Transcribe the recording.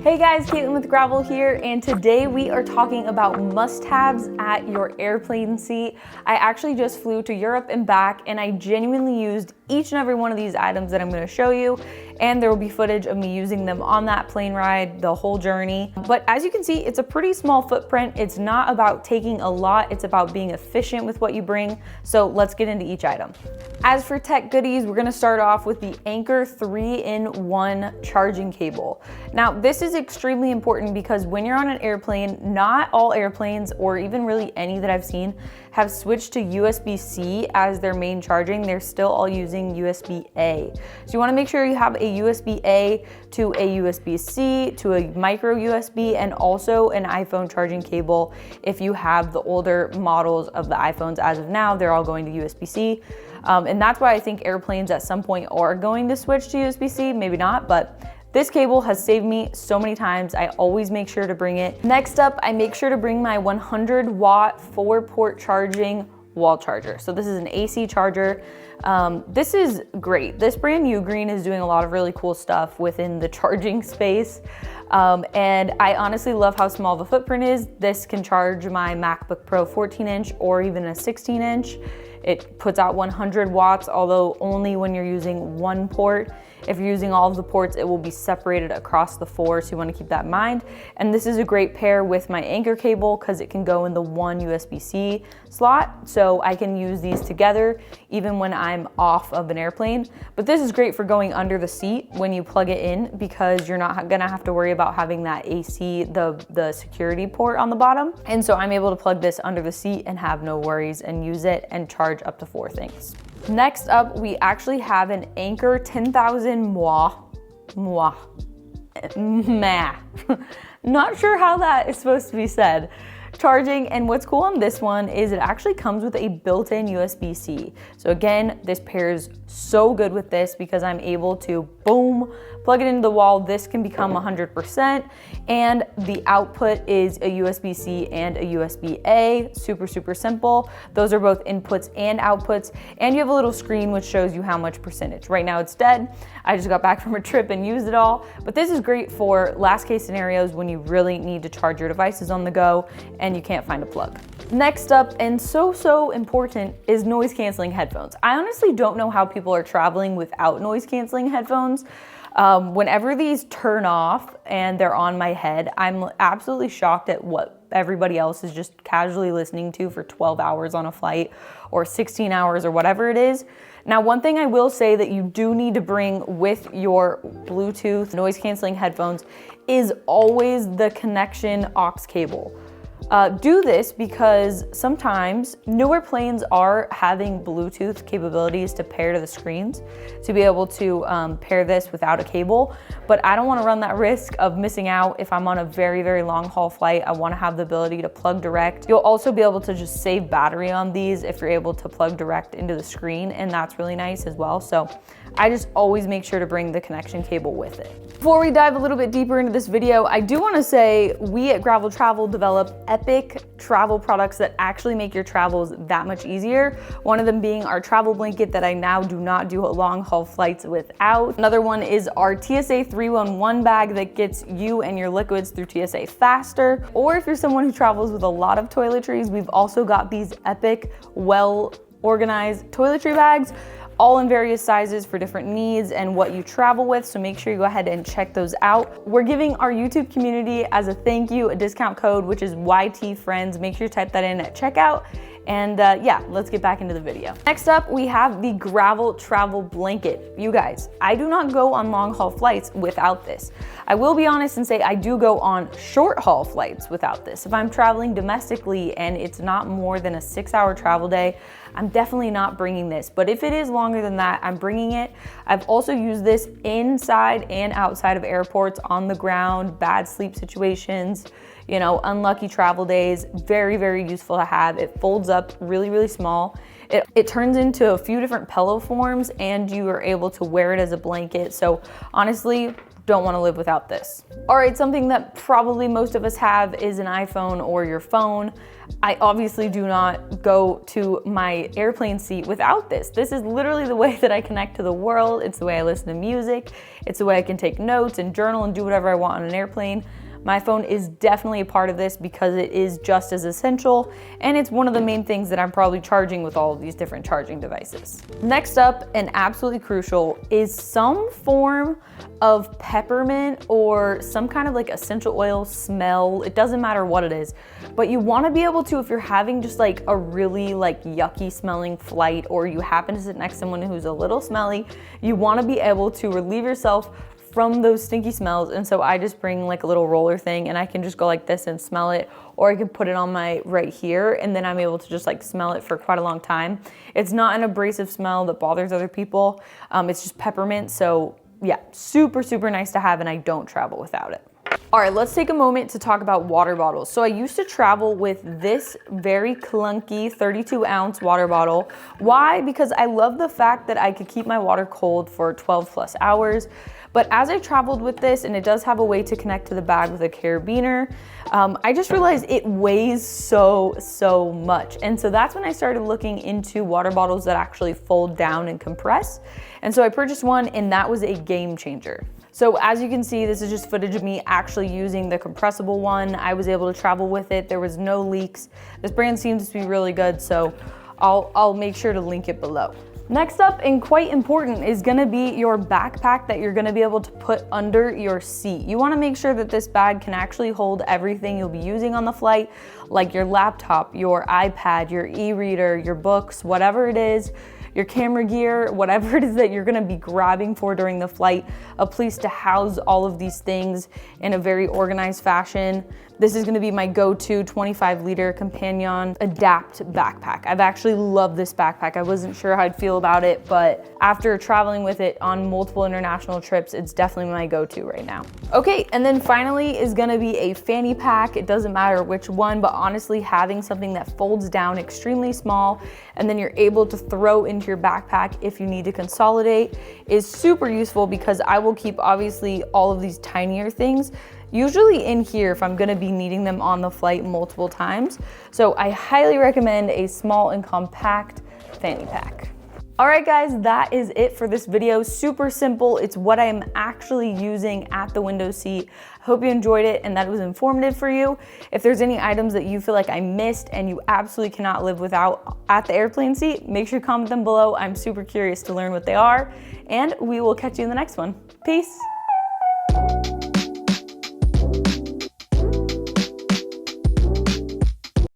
Hey guys, Caitlin with Gravel here, and today we are talking about must-haves at your airplane seat. I actually just flew to Europe and back, and I genuinely used each and every one of these items that I'm going to show you, and there will be footage of me using them on that plane ride, the whole journey. But as you can see, it's a pretty small footprint. It's not about taking a lot, it's about being efficient with what you bring. So let's get into each item. As for tech goodies, we're going to start off with the Anker 3-in-1 charging cable. Now, this is extremely important because when you're on an airplane, not all airplanes, or even really any that I've seen, have switched to USB-C as their main charging. They're still all using USB-A. So you want to make sure you have a USB-A to a USB-C to a micro USB, and also an iPhone charging cable. If you have the older models of the iPhones as of now, they're all going to USB-C. And that's why I think airplanes at some point are going to switch to USB-C, maybe not, but this cable has saved me so many times. I always make sure to bring it. Next up, I make sure to bring my 100-watt 4-port charging wall charger. So this is an AC charger. This is great. This brand Ugreen is doing a lot of really cool stuff within the charging space. And I honestly love how small the footprint is. This can charge my MacBook Pro 14-inch or even a 16-inch. It puts out 100 watts, although only when you're using one port. If you're using all of the ports, it will be separated across the 4, so you want to keep that in mind. And this is a great pair with my Anker cable because it can go in the one USB-C slot, so I can use these together even when I'm off of an airplane. But this is great for going under the seat when you plug it in, because you're not gonna have to worry about having that AC, the security port on the bottom. And so I'm able to plug this under the seat and have no worries and use it and charge up to 4 things. Next up, we actually have an Anker 10,000 mAh. Not sure how that is supposed to be said. Charging, and what's cool on this one is it actually comes with a built-in USB-C. So again, this pairs so good with this because I'm able to, boom, plug it into the wall. This can become 100%, and the output is a USB-C and a USB-A. Super, super simple. Those are both inputs and outputs, and you have a little screen which shows you how much percentage. Right now it's dead. I just got back from a trip and used it all, but this is great for last case scenarios when you really need to charge your devices on the go and you can't find a plug. Next up, and so important, is noise canceling headphones. I honestly don't know how people are traveling without noise canceling headphones. Whenever these turn off and they're on my head, I'm absolutely shocked at what everybody else is just casually listening to for 12 hours on a flight, or 16 hours, or whatever it is. Now, one thing I will say that you do need to bring with your Bluetooth noise canceling headphones is always the connection aux cable. Do this because sometimes newer planes are having Bluetooth capabilities to pair to the screens to be able to pair this without a cable, but I don't want to run that risk of missing out. If I'm on a very long haul flight, I want to have the ability to plug direct. You'll also be able to just save battery on these if you're able to plug direct into the screen, and that's really nice as well. So I just always make sure to bring the connection cable with it. Before we dive a little bit deeper into this video, I do want to say we at Gravel Travel develop epic travel products that actually make your travels that much easier. One of them being our travel blanket that I now do not do long haul flights without. Another one is our TSA 311 bag that gets you and your liquids through TSA faster. Or if you're someone who travels with a lot of toiletries, we've also got these epic, well-organized toiletry bags, all in various sizes for different needs and what you travel with, so make sure you go ahead and check those out. We're giving our YouTube community, as a thank you, a discount code, which is YTFriends. Make sure you type that in at checkout. And yeah, let's get back into the video. Next up, we have the Gravel Travel Blanket. You guys, I do not go on long haul flights without this. I will be honest and say I do go on short haul flights without this. If I'm traveling domestically and it's not more than a 6-hour travel day, I'm definitely not bringing this. But if it is longer than that, I'm bringing it. I've also used this inside and outside of airports, on the ground, bad sleep situations, you know, unlucky travel days. Very useful to have. It folds up really small. It turns into a few different pillow forms, and you are able to wear it as a blanket. So honestly, don't want to live without this. All right, something that probably most of us have is an iPhone or your phone. I obviously do not go to my airplane seat without this. This is literally the way that I connect to the world. It's the way I listen to music. It's the way I can take notes and journal and do whatever I want on an airplane. My phone is definitely a part of this because it is just as essential, and it's one of the main things that I'm probably charging with all of these different charging devices. Next up, and absolutely crucial, is some form of peppermint or some kind of like essential oil smell. It doesn't matter what it is, but you want to be able to, if you're having just like a really like yucky smelling flight, or you happen to sit next to someone who's a little smelly, you want to be able to relieve yourself from those stinky smells. And so I just bring like a little roller thing, and I can just go like this and smell it, or I can put it on my right here, and then I'm able to just like smell it for quite a long time. It's not an abrasive smell that bothers other people. It's just peppermint. So yeah, super, super nice to have, and I don't travel without it. All right, let's take a moment to talk about water bottles. So I used to travel with this very clunky 32-ounce water bottle. Why? Because I love the fact that I could keep my water cold for 12 plus hours. But as I traveled with this, and it does have a way to connect to the bag with a carabiner, I just realized it weighs so much. And so that's when I started looking into water bottles that actually fold down and compress. And so I purchased one, and that was a game changer. So as you can see, this is just footage of me actually using the compressible one. I was able to travel with it. There was no leaks. This brand seems to be really good, so I'll make sure to link it below. Next up, and quite important, is gonna be your backpack that you're gonna be able to put under your seat. You wanna make sure that this bag can actually hold everything you'll be using on the flight, like your laptop, your iPad, your e-reader, your books, whatever it is, your camera gear, whatever it is that you're gonna be grabbing for during the flight, a place to house all of these things in a very organized fashion. This is gonna be my go-to 25-liter Companion Adapt backpack. I've actually loved this backpack. I wasn't sure how I'd feel about it, but after traveling with it on multiple international trips, it's definitely my go-to right now. Okay, and then finally is gonna be a fanny pack. It doesn't matter which one, but honestly, having something that folds down extremely small, and then you're able to throw into your backpack if you need to consolidate, is super useful, because I will keep obviously all of these tinier things usually in here if I'm gonna be needing them on the flight multiple times. So I highly recommend a small and compact fanny pack. All right guys, that is it for this video. Super simple. It's what I am actually using at the window seat. I hope you enjoyed it and that it was informative for you. If there's any items that you feel like I missed and you absolutely cannot live without at the airplane seat, make sure to comment them below. I'm super curious to learn what they are, and we will catch you in the next one. Peace.